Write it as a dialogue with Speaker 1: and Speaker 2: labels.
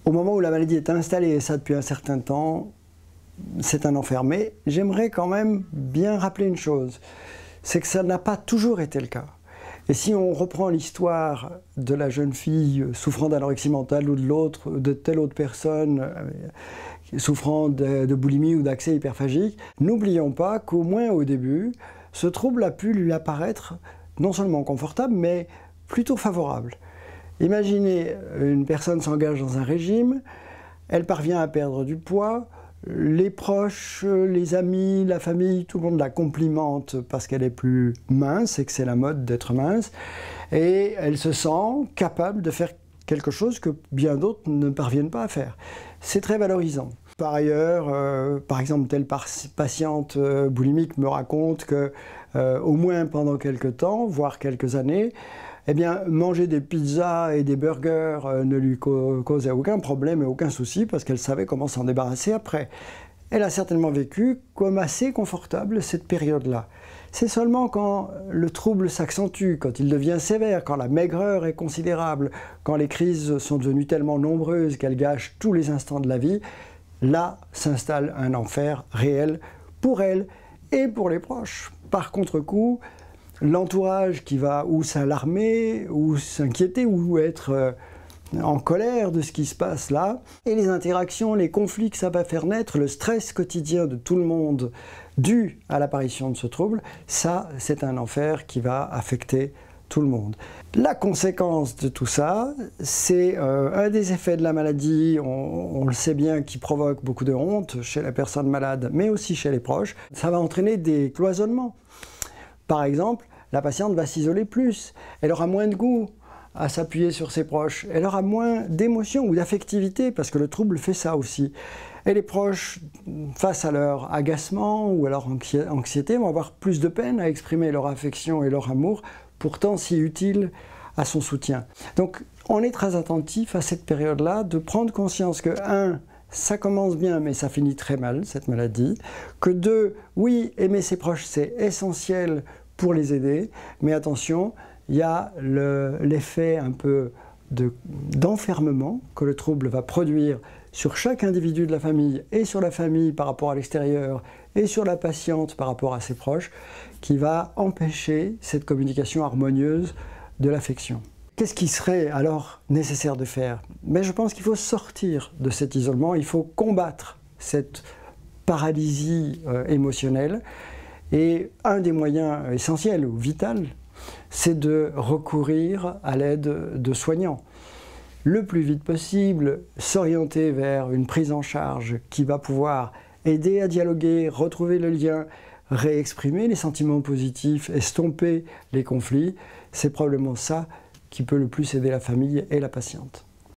Speaker 1: Au moment où la maladie est installée, et ça depuis un certain temps, c'est un enfer. Mais j'aimerais quand même bien rappeler une chose, c'est que ça n'a pas toujours été le cas. Et si on reprend l'histoire de la jeune fille souffrant d'anorexie mentale ou de telle autre personne souffrant de boulimie ou d'accès hyperphagique, n'oublions pas qu'au moins au début, ce trouble a pu lui apparaître non seulement confortable, mais plutôt favorable. Imaginez, une personne s'engage dans un régime, elle parvient à perdre du poids, les proches, les amis, la famille, tout le monde la complimente parce qu'elle est plus mince et que c'est la mode d'être mince, et elle se sent capable de faire quelque chose que bien d'autres ne parviennent pas à faire. C'est très valorisant. Par ailleurs, par exemple, telle patiente boulimique me raconte que, au moins pendant quelques temps, voire quelques années, eh bien, manger des pizzas et des burgers ne lui causait aucun problème et aucun souci parce qu'elle savait comment s'en débarrasser après. Elle a certainement vécu comme assez confortable cette période-là. C'est seulement quand le trouble s'accentue, quand il devient sévère, quand la maigreur est considérable, quand les crises sont devenues tellement nombreuses qu'elles gâchent tous les instants de la vie, là s'installe un enfer réel pour elle et pour les proches. Par contre-coup, l'entourage qui va ou s'alarmer, ou s'inquiéter, ou être en colère de ce qui se passe là, et les interactions, les conflits que ça va faire naître, le stress quotidien de tout le monde dû à l'apparition de ce trouble, ça c'est un enfer qui va affecter tout le monde. La conséquence de tout ça, c'est un des effets de la maladie, on le sait bien, qui provoque beaucoup de honte chez la personne malade, mais aussi chez les proches. Ça va entraîner des cloisonnements. Par exemple, la patiente va s'isoler plus, elle aura moins de goût à s'appuyer sur ses proches, elle aura moins d'émotion ou d'affectivité, parce que le trouble fait ça aussi. Et les proches, face à leur agacement ou à leur anxiété, vont avoir plus de peine à exprimer leur affection et leur amour, pourtant si utile à son soutien. Donc on est très attentif à cette période-là, de prendre conscience que 1, ça commence bien, mais ça finit très mal, cette maladie. Que 2, oui, aimer ses proches, c'est essentiel pour les aider, mais attention, il y a l'effet un peu d'enfermement que le trouble va produire sur chaque individu de la famille et sur la famille par rapport à l'extérieur et sur la patiente par rapport à ses proches, qui va empêcher cette communication harmonieuse de l'affection. Qu'est-ce qui serait alors nécessaire de faire? Mais je pense qu'il faut sortir de cet isolement, il faut combattre cette paralysie émotionnelle. Et un des moyens essentiels ou vitaux, c'est de recourir à l'aide de soignants. Le plus vite possible, s'orienter vers une prise en charge qui va pouvoir aider à dialoguer, retrouver le lien, réexprimer les sentiments positifs, estomper les conflits. C'est probablement ça qui peut le plus aider la famille et la patiente.